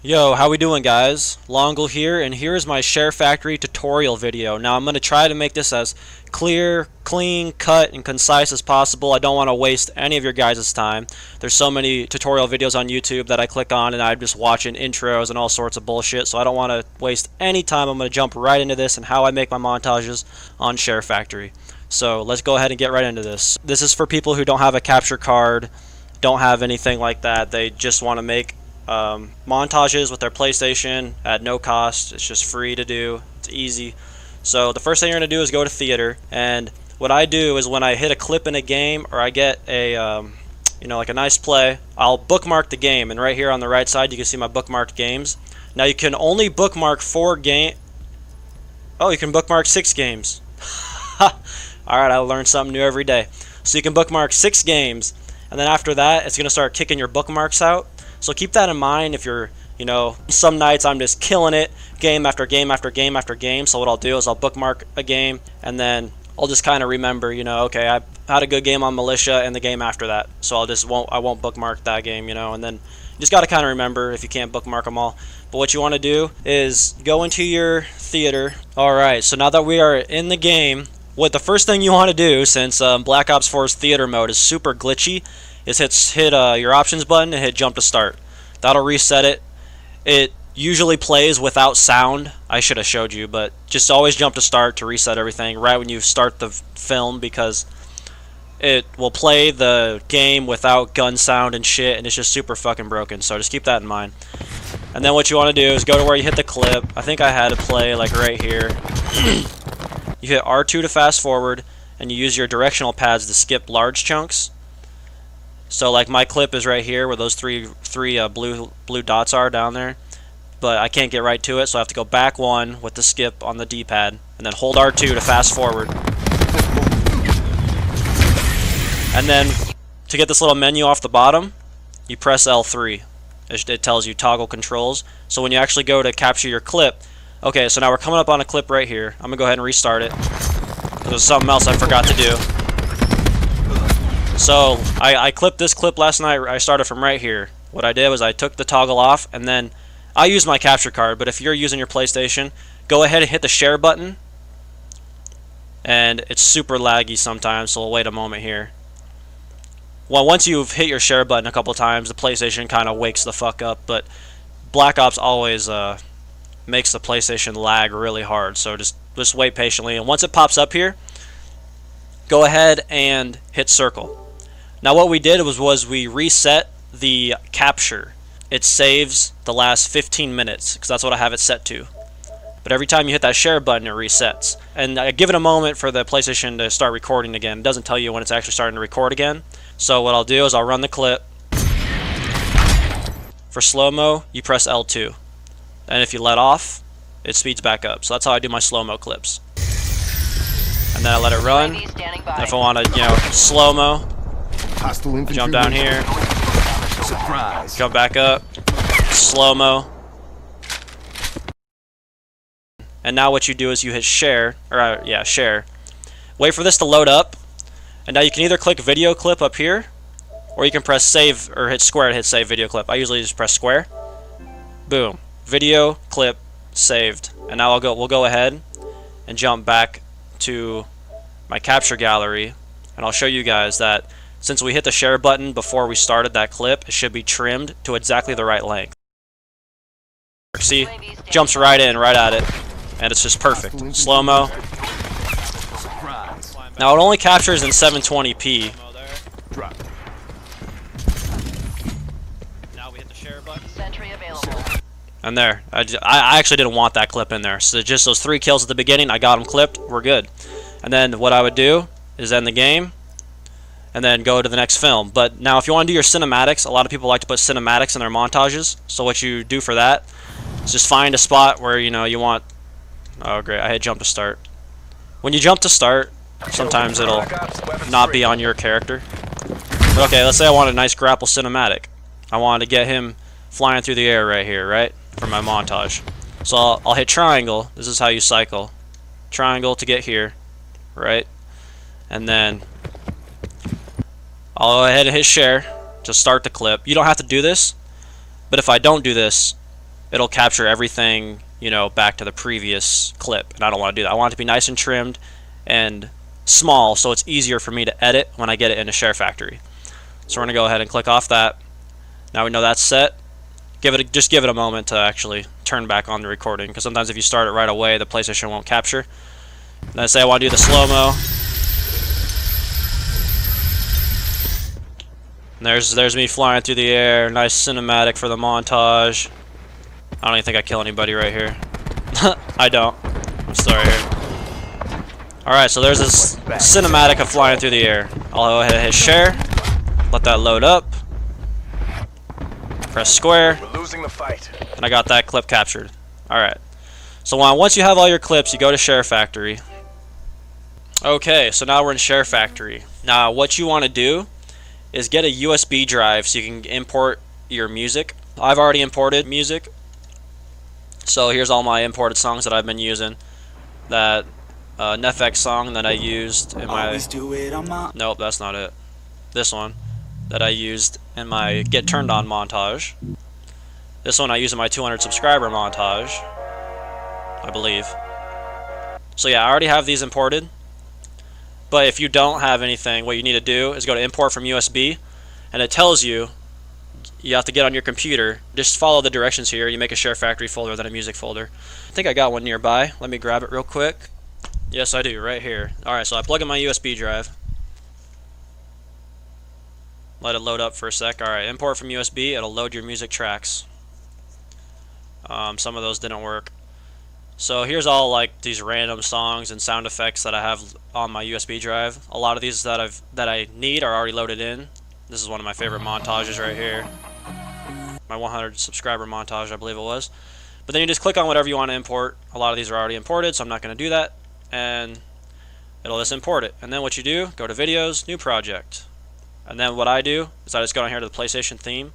Yo, how we doing, guys? Longle here, and here is my Sharefactory tutorial video. Now I'm going to try to make this as clear, clean, cut, and concise as possible. I don't want to waste any of your guys' time. There's so many tutorial videos on YouTube that I click on and I'm just watching intros and all sorts of bullshit, so I don't want to waste any time. I'm going to jump right into this and how I make my montages on Sharefactory. So let's go ahead and get right into this. This is for people who don't have a capture card, don't have anything like that. They just want to make montages with their PlayStation at no cost. It's just free to do. It's easy. So the first thing you're going to do is go to theater, and what I do is when I hit a clip in a game or I get a like a nice play, I'll bookmark the game, and right here on the right side you can see my bookmarked games. Now you can only bookmark 4 game. Oh, you can bookmark 6 games. Alright, I learn something new every day. So you can bookmark 6 games, and then after that it's going to start kicking your bookmarks out. So keep that in mind if you're, some nights I'm just killing it, game after game after game after game. So what I'll do is I'll bookmark a game, and then I'll just kind of remember, okay, I had a good game on Militia and the game after that. So I won't bookmark that game, and then you just got to kind of remember if you can't bookmark them all. But what you want to do is go into your theater. Alright, so now that we are in the game, what the first thing you want to do, since Black Ops 4's theater mode is super glitchy, is hit your options button and hit jump to start. That'll reset it. It usually plays without sound. I should have showed you, but just always jump to start to reset everything right when you start the film, because it will play the game without gun sound and shit, and it's just super fucking broken. So just keep that in mind. And then what you want to do is go to where you hit the clip. I think I had it play like right here. You hit R2 to fast forward, and you use your directional pads to skip large chunks. So like my clip is right here where those three blue dots are down there, but I can't get right to it, so I have to go back 1 with the skip on the D-pad, and then hold R2 to fast forward. And then to get this little menu off the bottom, you press L3. It tells you toggle controls. So when you actually go to capture your clip, okay, so now we're coming up on a clip right here. I'm gonna go ahead and restart it. There's something else I forgot to do. So I clipped this clip last night. I started from right here. What I did was I took the toggle off, and then I used my capture card, but if you're using your PlayStation, go ahead and hit the share button. And it's super laggy sometimes, so we'll wait a moment here. Well, once you've hit your share button a couple times, the PlayStation kind of wakes the fuck up, but Black Ops always makes the PlayStation lag really hard, so just wait patiently. And once it pops up here, go ahead and hit circle. Now what we did was we reset the capture. It saves the last 15 minutes, because that's what I have it set to. But every time you hit that share button, it resets. And I give it a moment for the PlayStation to start recording again. It doesn't tell you when it's actually starting to record again. So what I'll do is I'll run the clip. For slow-mo, you press L2. And if you let off, it speeds back up. So that's how I do my slow-mo clips. And then I let it run. And if I want to, slow-mo, jump down here, surprise, jump back up, slow-mo. And now what you do is you hit share, or share. Wait for this to load up, and now you can either click video clip up here, or you can press save, or hit square to hit save video clip. I usually just press square. Boom. Video clip saved. And now we'll go ahead and jump back to my capture gallery, and I'll show you guys that since we hit the share button before we started that clip, it should be trimmed to exactly the right length. See? Jumps right in, right at it, and it's just perfect. Slow-mo. Now it only captures in 720p. Now we hit the share button. And there, I actually didn't want that clip in there. So just those 3 kills at the beginning, I got them clipped, we're good. And then what I would do is end the game, and then go to the next film. But now if you want to do your cinematics, a lot of people like to put cinematics in their montages. So what you do for that is just find a spot where you want. Oh great, I hit jump to start. When you jump to start, sometimes it'll not be on your character. But okay, let's say I want a nice grapple cinematic. I want to get him flying through the air right here, right? For my montage. So I'll hit triangle. This is how you cycle. Triangle to get here, right? And then I'll go ahead and hit share to start the clip. You don't have to do this, but if I don't do this, it'll capture everything, you know, back to the previous clip, and I don't want to do that. I want it to be nice and trimmed and small, so it's easier for me to edit when I get it into Sharefactory. So we're gonna go ahead and click off that. Now we know that's set. Just give it a moment to actually turn back on the recording, because sometimes if you start it right away, the PlayStation won't capture. Then I say I want to do the slow-mo. There's me flying through the air. Nice cinematic for the montage. I don't even think I kill anybody right here. I don't. I'm still right here. Alright, so there's this cinematic of flying through the air. I'll go ahead and hit share. Let that load up. Press square. We're losing the fight. And I got that clip captured. Alright. So once you have all your clips, you go to Sharefactory. Okay, so now we're in Sharefactory. Now what you want to do is get a USB drive so you can import your music. I've already imported music. So here's all my imported songs that I've been using. That NFX song that I used in my... Nope, that's not it. This one that I used in my Get Turned On montage. This one I use in my 200 subscriber montage, I believe. So yeah, I already have these imported. But if you don't have anything, what you need to do is go to import from USB, and it tells you you have to get on your computer. Just follow the directions here. You make a Sharefactory folder, then a music folder. I think I got one nearby. Let me grab it real quick. Yes, I do, right here. Alright, so I plug in my USB drive. Let it load up for a sec. Alright, import from USB. It'll load your music tracks. Some of those didn't work. So here's all like these random songs and sound effects that I have on my USB drive. A lot of these that I need are already loaded in. This is one of my favorite montages right here. My 100 subscriber montage, I believe it was. But then you just click on whatever you want to import. A lot of these are already imported, so I'm not going to do that. And it'll just import it. And then what you do, go to videos, new project. And then what I do is I just go down here to the PlayStation theme.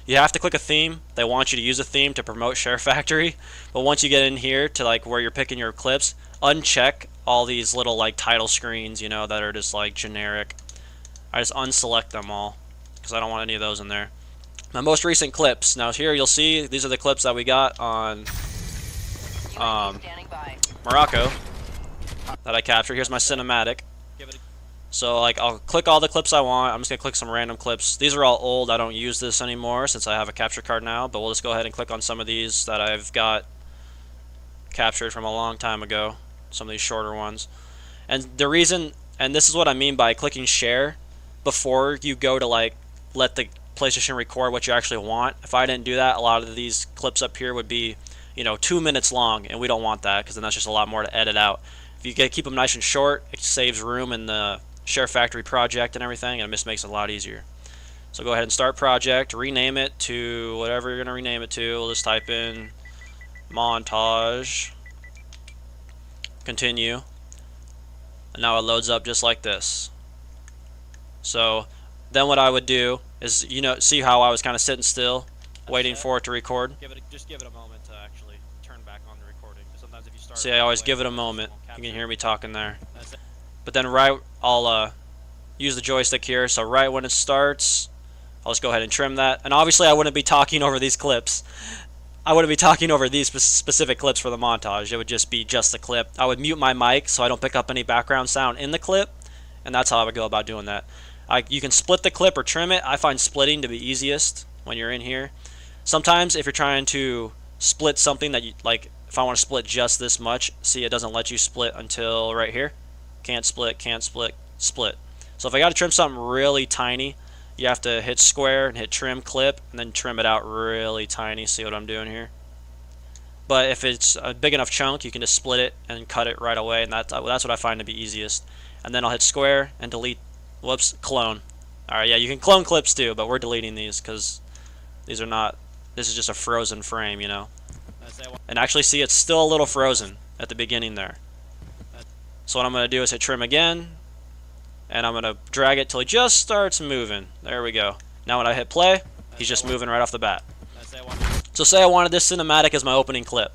You have to click a theme. They want you to use a theme to promote Sharefactory. But once you get in here to like where you're picking your clips, uncheck all these little like title screens, you know, that are just like generic. I just unselect them all because I don't want any of those in there. My most recent clips. Now here you'll see these are the clips that we got on Morocco that I captured. Here's my cinematic. So like I'll click all the clips I want. I'm just gonna click some random clips. These are all old. I don't use this anymore since I have a capture card now, but we'll just go ahead and click on some of these that I've got captured from a long time ago. Some of these shorter ones. And the reason, and this is what I mean by clicking share before you go to like let the PlayStation record what you actually want. If I didn't do that, a lot of these clips up here would be, you know, 2 minutes long, and we don't want that because then that's just a lot more to edit out. If you keep them nice and short, it saves room in the Sharefactory project and everything, and it just makes it a lot easier. So go ahead and start project, rename it to whatever you're going to rename it to. We'll just type in montage, continue, and now it loads up just like this. So then what I would do is, you know, see how I was kind of sitting still waiting for it to record. Just give it a moment to actually turn back on the recording. Sometimes if you start, see, I always give it a moment. You can hear me talking there. But then I'll use the joystick here, so right when it starts, I'll just go ahead and trim that. And obviously I wouldn't be talking over these clips. I wouldn't be talking over these specific clips for the montage. It would just be just the clip. I would mute my mic so I don't pick up any background sound in the clip, and that's how I would go about doing that. You can split the clip or trim it. I find splitting to be easiest when you're in here. Sometimes if you're trying to split something that you, like if I want to split just this much, see it doesn't let you split until right here. Can't split, can't split, split. So if I got to trim something really tiny, you have to hit square and hit trim clip and then trim it out really tiny. See what I'm doing here? But if it's a big enough chunk, you can just split it and cut it right away, and that's what I find to be easiest. And then I'll hit square and delete. Whoops, clone. Alright, yeah, you can clone clips too, but we're deleting these because these are not, this is just a frozen frame, you know. And actually see, it's still a little frozen at the beginning there. So what I'm going to do is hit trim again, and I'm going to drag it till he just starts moving. There we go. Now when I hit play, he's just moving right off the bat. So say I wanted this cinematic as my opening clip.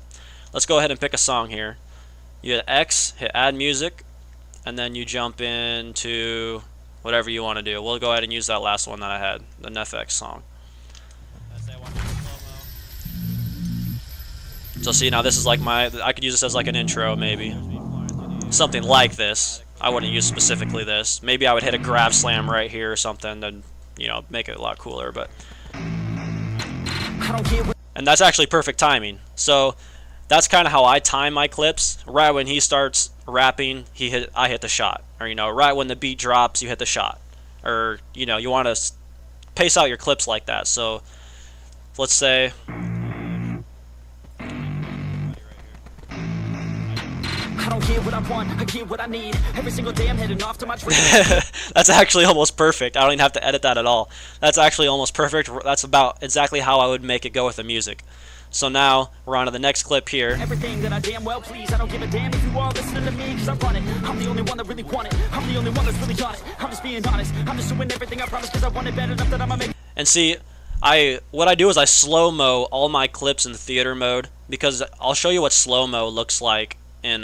Let's go ahead and pick a song here. You hit X, hit add music, and then you jump into whatever you want to do. We'll go ahead and use that last one that I had, the NFX song. So see, now this is like I could use this as like an intro, maybe. Something like this. I wouldn't use specifically this. Maybe I would hit a grab slam right here or something, then, you know, make it a lot cooler, but... And that's actually perfect timing. So, that's kind of how I time my clips. Right when he starts rapping, I hit the shot. Or, you know, right when the beat drops, you hit the shot. Or, you know, you want to pace out your clips like that. So, let's say... I don't get what I want, I get what I need. Every single day I'm heading off to my dream. That's actually almost perfect. I don't even have to edit that at all. That's actually almost perfect. That's about exactly how I would make it go with the music. So now we're on to the next clip here. Everything that I damn well please. I don't give a damn if you all listening to me, cause I run it. I'm the only one that really want it. I'm the only one that's really on it. I'm just being honest. I'm just doing everything I promise, cause I want it bad enough that I'ma make. And see, what I do is I slow-mo all my clips in theater mode, because I'll show you what slow-mo looks like in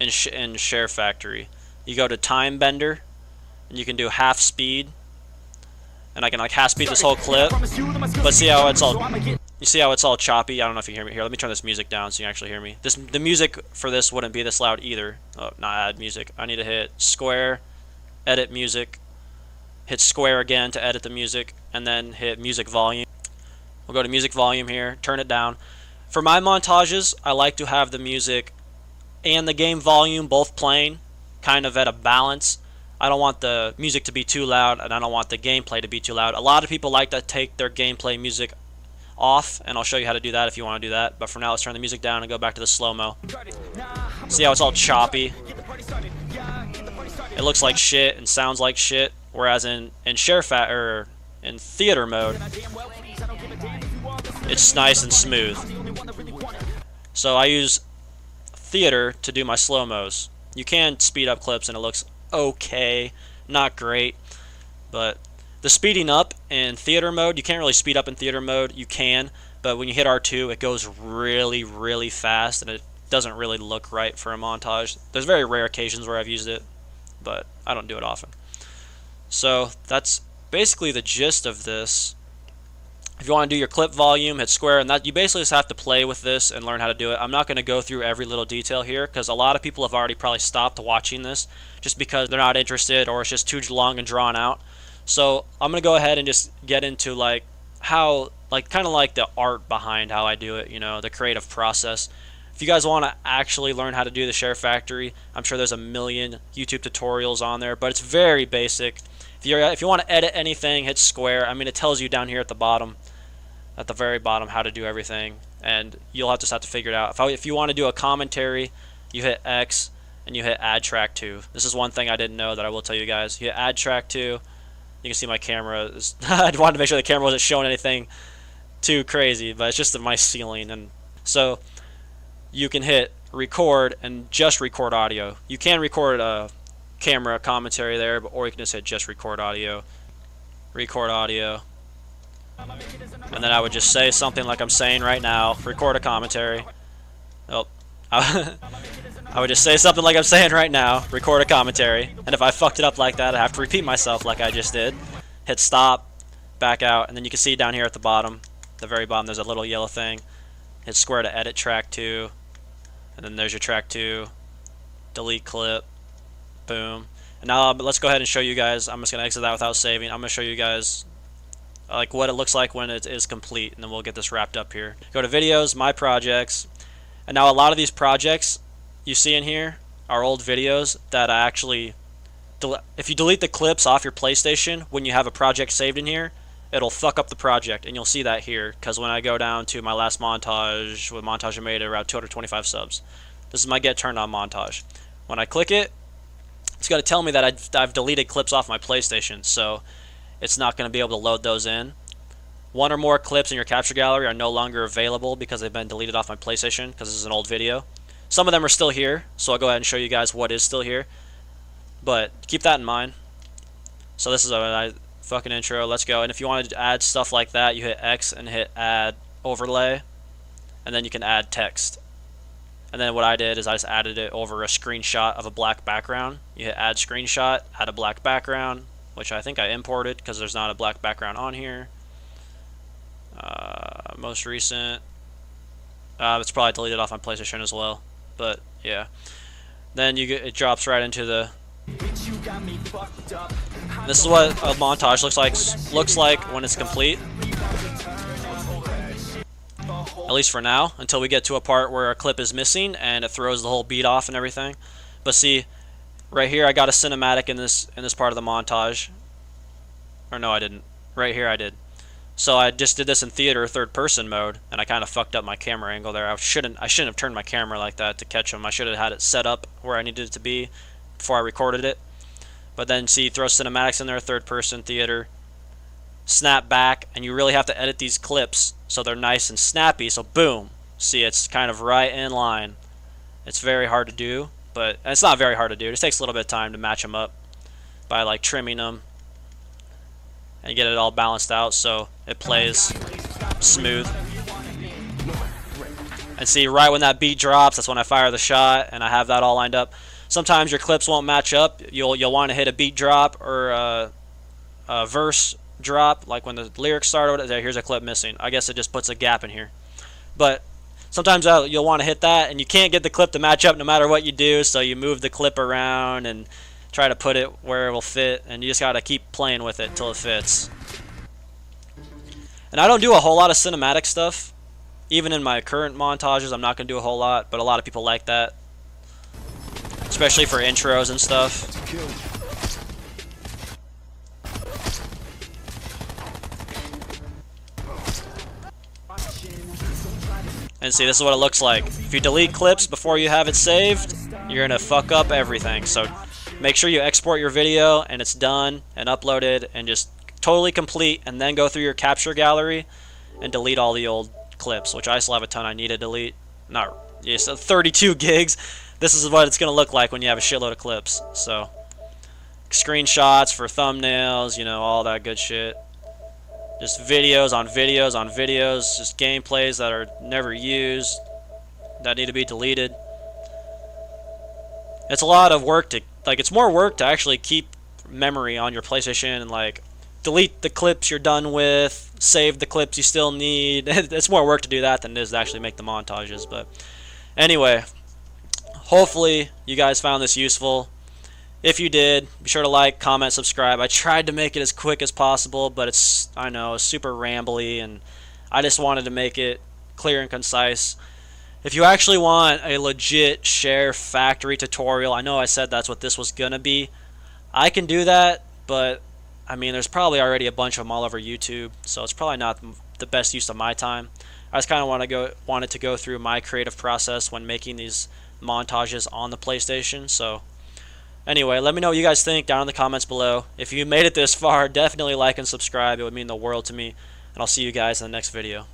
Sharefactory. You go to time bender, and you can do half speed, and I can like half speed this whole clip. But see how it's all, you see how it's all choppy? I don't know if you hear me here. Let me turn this music down so you can actually hear me. The music for this wouldn't be this loud either. Oh, not add music. I need to hit square, edit music, hit square again to edit the music, and then hit music volume. We'll go to music volume here, turn it down. For my montages, I like to have the music and the game volume both playing, kind of at a balance. I don't want the music to be too loud, and I don't want the gameplay to be too loud. A lot of people like to take their gameplay music off, and I'll show you how to do that if you want to do that. But for now, let's turn the music down and go back to the slow-mo. See how it's all choppy? It looks like shit and sounds like shit, whereas in theater mode, it's nice and smooth. So I use theater to do my slow-mos. You can speed up clips and it looks okay, not great, but the speeding up in theater mode, you can't really speed up in theater mode. You can, but when you hit R2, it goes really, really fast, and it doesn't really look right for a montage. There's very rare occasions where I've used it, but I don't do it often. So that's basically the gist of this. If you want to do your clip volume, hit square, and that you basically just have to play with this and learn how to do it. I'm not going to go through every little detail here because a lot of people have already probably stopped watching this just because they're not interested or it's just too long and drawn out. So I'm going to go ahead and just get into like how, like kind of like the art behind how I do it, you know, the creative process. If you guys want to actually learn how to do the Sharefactory, I'm sure there's a million YouTube tutorials on there, but it's very basic. If you want to edit anything, hit square. I mean, it tells you down here at the bottom, at the very bottom, how to do everything, and you'll just have to figure it out. If you want to do a commentary, you hit X and you hit add track 2. This is one thing I didn't know that I will tell you guys. You hit add track 2. You can see my camera is I wanted to make sure the camera wasn't showing anything too crazy, but it's just my ceiling. And so you can hit record and just record audio. You can record a camera commentary there, or you can just hit just record audio. Record audio. And then I would just say something like I'm saying right now, record a commentary. Oh, I would just say something like I'm saying right now, record a commentary. And if I fucked it up like that, I have to repeat myself like I just did. Hit stop, back out, and then you can see down here at the bottom, the very bottom, there's a little yellow thing. Hit square to edit track 2. And then there's your track 2. Delete clip. Boom. And now let's go ahead and show you guys. I'm just going to exit that without saving. I'm going to show you guys like what it looks like when it is complete, and then we'll get this wrapped up here. Go to videos, my projects, and now a lot of these projects you see in here are old videos that I actually, if you delete the clips off your PlayStation when you have a project saved in here, it'll fuck up the project, and you'll see that here, because when I go down to my last montage, with montage I made around 225 subs, this is my get turned on montage. When I click it, it's going to tell me that I've deleted clips off my PlayStation, so it's not going to be able to load those in. One or more clips in your capture gallery are no longer available because they've been deleted off my PlayStation, because this is an old video. Some of them are still here, so I'll go ahead and show you guys what is still here. But keep that in mind. So this is a fucking intro. Let's go. And if you want to add stuff like that, you hit X and hit add overlay, and then you can add text. And then what I did is I just added it over a screenshot of a black background. You hit add screenshot, add a black background, which I think I imported because there's not a black background on here. Most recent. It's probably deleted off my PlayStation as well. But yeah, then it drops right into the. This is what a montage looks like when it's complete. At least for now, until we get to a part where a clip is missing and it throws the whole beat off and everything. But see, right here I got a cinematic in this part of the montage. Or no, I didn't. Right here I did. So I just did this in theater third person mode, and I kind of fucked up my camera angle there. I shouldn't have turned my camera like that to catch them. I should have had it set up where I needed it to be before I recorded it. But then see, throw cinematics in there, third person theater, snap back, and you really have to edit these clips so they're nice and snappy. So boom, see, it's kind of right in line. It's very hard to do, but it's not very hard to do. It just takes a little bit of time to match them up by like trimming them and get it all balanced out so it plays smooth. And see, right when that beat drops, that's when I fire the shot, and I have that all lined up. Sometimes your clips won't match up. You'll want to hit a beat drop or a verse drop, like when the lyrics start. Here's a clip missing. I guess it just puts a gap in here. But sometimes you'll want to hit that, and you can't get the clip to match up no matter what you do, so you move the clip around and try to put it where it will fit, and you just gotta keep playing with it till it fits. And I don't do a whole lot of cinematic stuff. Even in my current montages, I'm not gonna do a whole lot, but a lot of people like that, especially for intros and stuff. And see, this is what it looks like. If you delete clips before you have it saved, you're gonna fuck up everything. So make sure you export your video and it's done and uploaded and just totally complete, and then go through your capture gallery and delete all the old clips, which I still have a ton I need to delete. So 32 gigs. This is what it's going to look like when you have a shitload of clips. So screenshots for thumbnails, all that good shit. Just videos on videos on videos, just gameplays that are never used, that need to be deleted. It's a lot of work it's more work to actually keep memory on your PlayStation and delete the clips you're done with, save the clips you still need. It's more work to do that than it is to actually make the montages. But anyway, hopefully you guys found this useful. If you did, be sure to like, comment, subscribe. I tried to make it as quick as possible, but it's super rambly, and I just wanted to make it clear and concise. If you actually want a legit Sharefactory tutorial, I know I said that's what this was gonna be. I can do that, but there's probably already a bunch of them all over YouTube, so it's probably not the best use of my time. I just kind of wanted to go through my creative process when making these montages on the PlayStation. So anyway, let me know what you guys think down in the comments below. If you made it this far, definitely like and subscribe. It would mean the world to me, and I'll see you guys in the next video.